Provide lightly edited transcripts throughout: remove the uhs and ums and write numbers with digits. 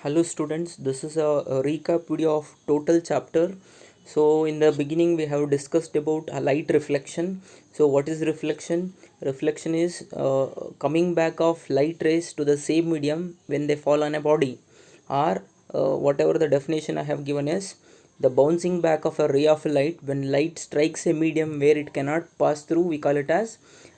Hello students, this is a recap video of total chapter. So in the beginning we have discussed about a light reflection. So what is reflection? Reflection is coming back of light rays to the same medium when they fall on a body, or whatever the definition I have given is the bouncing back of a ray of light when light strikes a medium where it cannot pass through. We call it as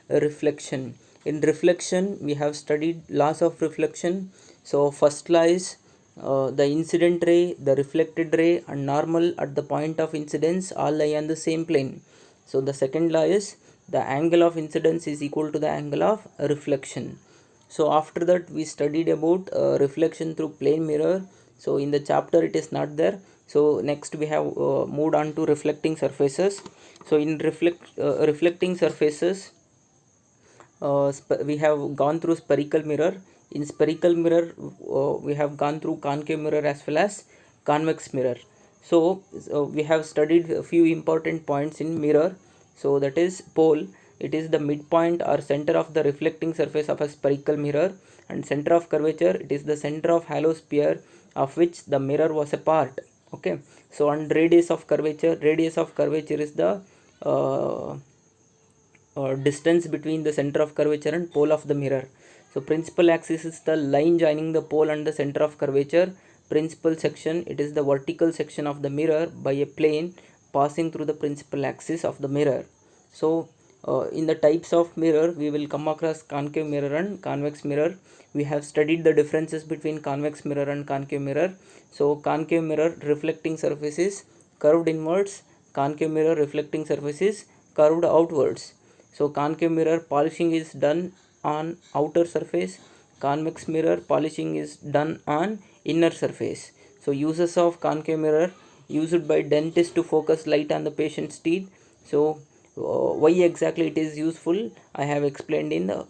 a reflection. In reflection we have studied laws of reflection. So first law is the incident ray, the reflected ray, and normal at the point of incidence all lie on the same plane. So the second law is the angle of incidence is equal to the angle of reflection. So after that we studied about reflection through plane mirror. So in the chapter it is not there. So next we have moved on to reflecting surfaces. So in reflecting surfaces, we have gone through spherical mirror. In spherical mirror we have gone through concave mirror as well as convex mirror. So we have studied a few important points in mirror. So that is pole. It is the midpoint or center of the reflecting surface of a spherical mirror, and center of curvature, it is the center of hollow sphere of which the mirror was a part. Okay, so and radius of curvature is the uh, distance between the center of curvature and pole of the mirror. So principal axis is the line joining the pole and the center of curvature. Principal section, it is the vertical section of the mirror by a plane passing through the principal axis of the mirror. So in the types of mirror we will come across concave mirror and convex mirror. We have studied the differences between convex mirror and concave mirror. So concave mirror reflecting surface is curved inwards, concave mirror reflecting surface is curved outwards. So concave mirror polishing is done on outer surface, convex mirror polishing is done on inner surface. So uses of concave mirror: used by dentists to focus light on the patient's teeth. So why exactly it is useful, I have explained in the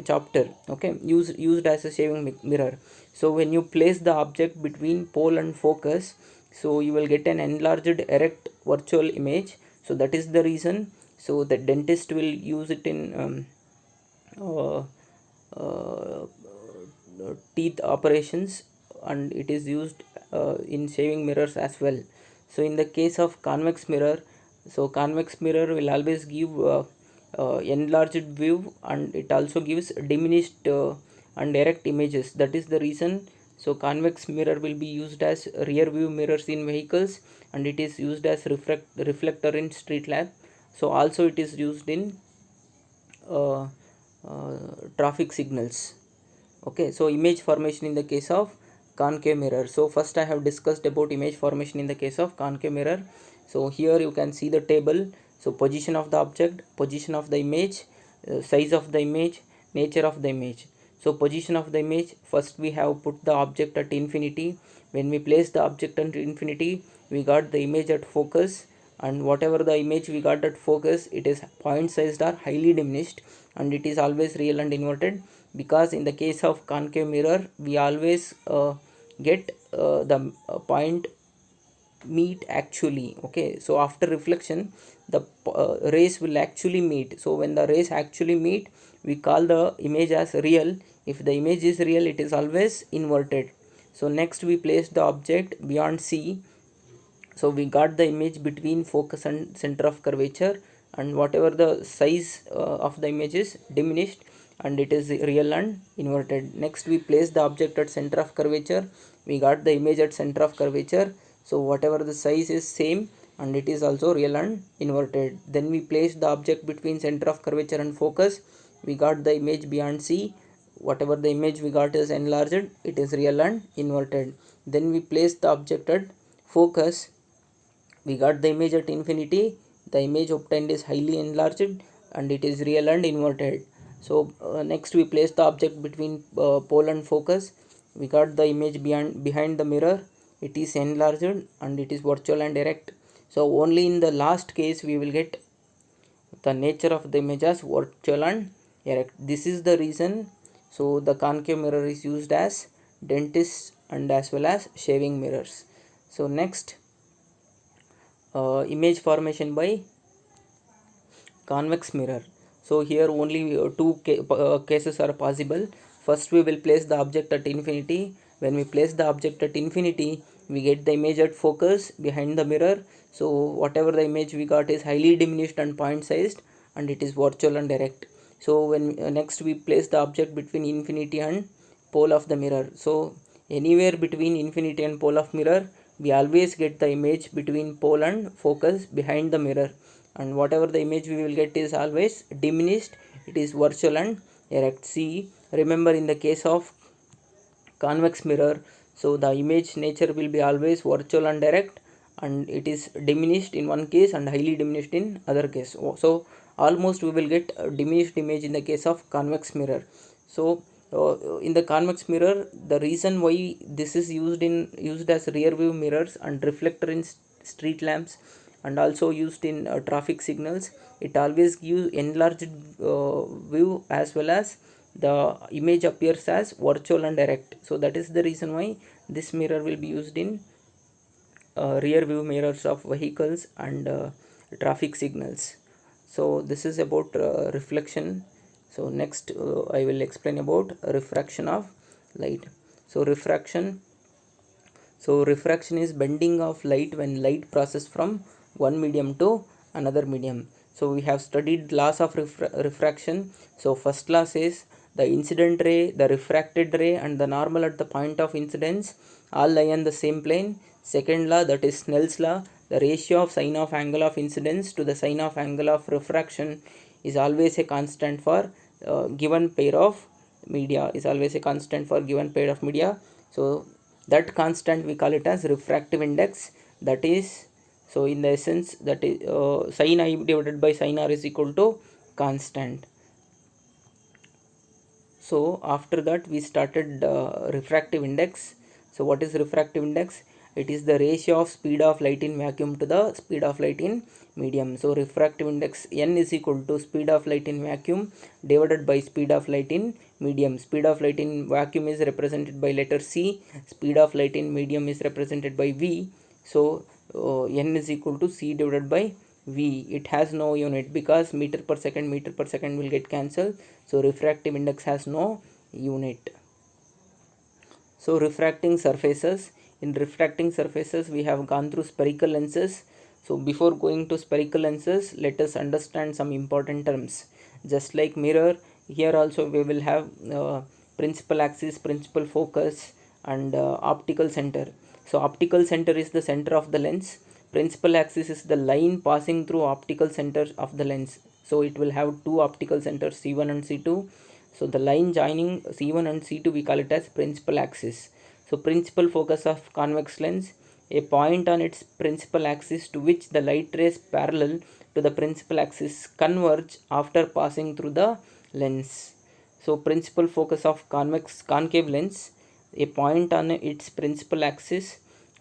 chapter. Okay, used as a shaving mirror. So when you place the object between pole and focus, so you will get an enlarged erect virtual image. So that is the reason. So the dentist will use it in uh, uh, teeth operations, and it is used in shaving mirrors as well. So in the case of convex mirror, so convex mirror will always give enlarged view, and it also gives diminished and erect images. That is the reason. So convex mirror will be used as rear view mirrors in vehicles, and it is used as reflector in street lamp. So also it is used in uh, traffic signals. Okay, so image formation in the case of concave mirror. So first I have discussed about image formation in the case of concave mirror. So here you can see the table. So position of the object, position of the image, size of the image, nature of the image. So position of the image, first we have put the object at infinity. When we place the object at infinity, we got the image at focus, and whatever the image we got at focus, it is point sized or highly diminished, and it is always real and inverted, because in the case of concave mirror we always get the point meet actually. Okay, so after reflection the rays will actually meet. So when the rays actually meet, we call the image as real. If the image is real, it is always inverted. So next we place the object beyond C. So we got the image between focus and center of curvature, and whatever the size of the image is diminished, and it is real and inverted. Next we place the object at center of curvature. We got the image at center of curvature. So whatever the size is same, and it is also real and inverted. Then we place the object between center of curvature and focus. We got the image beyond C. Whatever the image we got is enlarged, it is real and inverted. Then we place the object at focus. We got the image at infinity. The image obtained is highly enlarged, and it is real and inverted. So next we place the object between pole and focus. We got the image behind the mirror. It is enlarged, and it is virtual and erect. So only in the last case we will get the nature of the image as virtual and erect. This is the reason. So the concave mirror is used as dentist and as well as shaving mirrors. So next, image formation by convex mirror. So here only two cases are possible. First we will place the object at infinity. when we place the object at infinity, we get the image at focus behind the mirror. So whatever the image we got is highly diminished and point sized, and it is virtual and direct. So when next we place the object between infinity and pole of the mirror. So anywhere between infinity and pole of mirror, we always get the image between pole and focus behind the mirror, and whatever the image we will get is always diminished, it is virtual and erect. See, remember, in the case of convex mirror, so the image nature will be always virtual and direct, and it is diminished in one case and highly diminished in other case. So almost we will get a diminished image in the case of convex mirror. So in the convex mirror, the reason why this is used as rear view mirrors and reflector in street lamps, and also used in traffic signals, it always gives enlarged view, as well as the image appears as virtual and direct. So that is the reason why this mirror will be used in rear view mirrors of vehicles and traffic signals. So this is about reflection. So next I will explain about refraction of light. So refraction is bending of light when light passes from one medium to another medium. So we have studied laws of refraction. So first law says the incident ray, the refracted ray, and the normal at the point of incidence all lie on the same plane. Second law, that is Snell's law, the ratio of sine of angle of incidence to the sine of angle of refraction is always a constant for given pair of media, So that constant we call it as refractive index. That is, so in the essence, that is sin I divided by sin r is equal to constant. So after that we started refractive index. So what is refractive index? It is the ratio of speed of light in vacuum to the speed of light in medium. So refractive index n is equal to speed of light in vacuum divided by speed of light in medium. Speed of light in vacuum is represented by letter C, speed of light in medium is represented by V. So n is equal to C divided by V. It has no unit because meter per second will get cancelled. So refractive index has no unit. So refracting surfaces. In refracting surfaces, we have gone through spherical lenses. So before going to spherical lenses, let us understand some important terms. Just like mirror, here also we will have principal axis, principal focus, and optical center. So optical center is the center of the lens. Principal axis is the line passing through optical center of the lens. So it will have two optical centers, C1 and C2. So the line joining C1 and C2 we call it as principal axis. So principal focus of convex lens, a point on its principal axis to which the light rays parallel to the principal axis converge after passing through the lens. So principal focus of concave lens, a point on its principal axis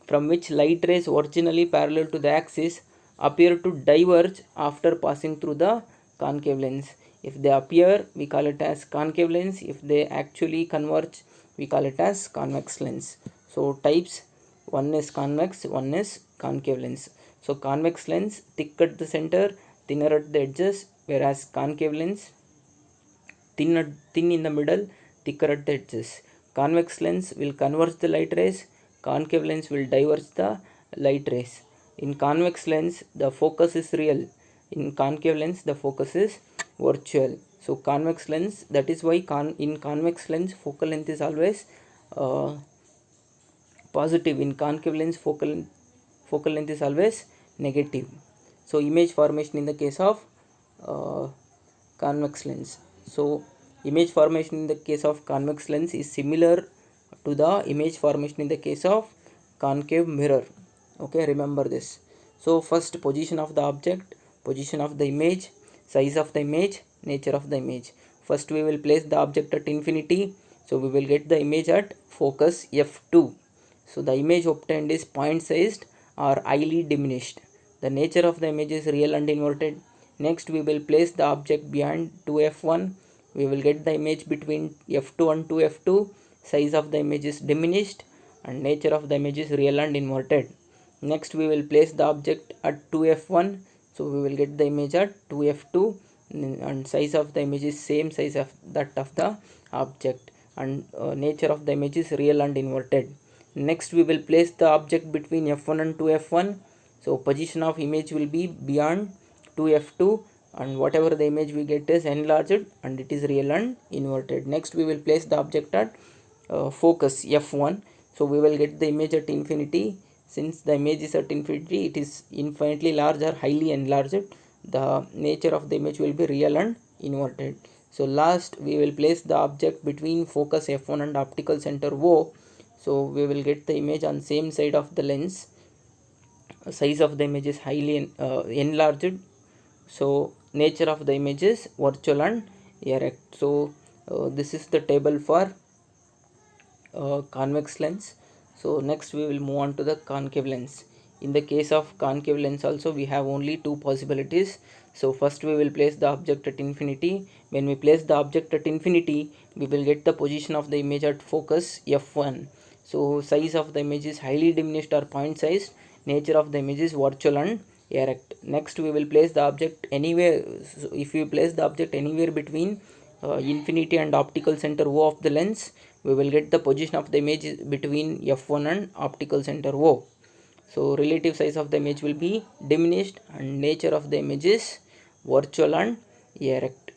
from which light rays originally parallel to the axis appear to diverge after passing through the concave lens. If they appear, we call it as concave lens. If they actually converge, we call it as convex lens. So types, one is convex, one is concave lens. So convex lens, thick at the center, thinner at the edges, whereas concave lens, thin in the middle, thicker at the edges. Convex lens will converge the light rays, concave lens will diverge the light rays. In convex lens, the focus is real. In concave lens, the focus is virtual. So convex lens, that is why in convex lens focal length is always positive. In concave lens focal length is always negative. So image formation in the case of convex lens. So image formation in the case of convex lens is similar to the image formation in the case of concave mirror. Okay, remember this. So first, position of the object, position of the image, size of the image, nature of the image. First we will place the object at infinity. So we will get the image at focus f2. So the image obtained is point sized or highly diminished. The nature of the image is real and inverted. Next we will place the object beyond 2f1. We will get the image between f2 and 2f2. Size of the image is diminished and nature of the image is real and inverted. Next we will place the object at 2f1. So we will get the image at 2f2 and size of the image is same size of that of the object. and nature of the image is real and inverted. Next we will place the object between f1 and 2f1. So position of image will be beyond 2f2, and whatever the image we get is enlarged and it is real and inverted. Next we will place the object at focus f1. So we will get the image at infinity. Since the image is at infinity, it is infinitely large or highly enlarged. The nature of the image will be real and inverted. So last we will place the object between focus f1 and optical center O. So we will get the image on same side of the lens. Size of the image is highly enlarged. So nature of the image is virtual and erect. So this is the table for convex lens. So next we will move on to the concave lens. In the case of concave lens also we have only two possibilities. So first we will place the object at infinity. When we place the object at infinity, we will get the position of the image at focus f1. So size of the image is highly diminished or point sized. Nature of the image is virtual and erect. Next we will place the object anywhere. So if we place the object anywhere between infinity and optical center O of the lens, we will get the position of the image between f1 and optical center O. So relative size of the image will be diminished and nature of the image is virtual and erect.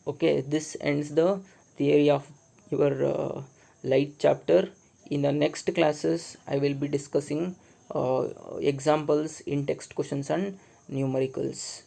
Okay, this ends the theory of your light chapter. In the next classes I will be discussing examples in text questions and numericals.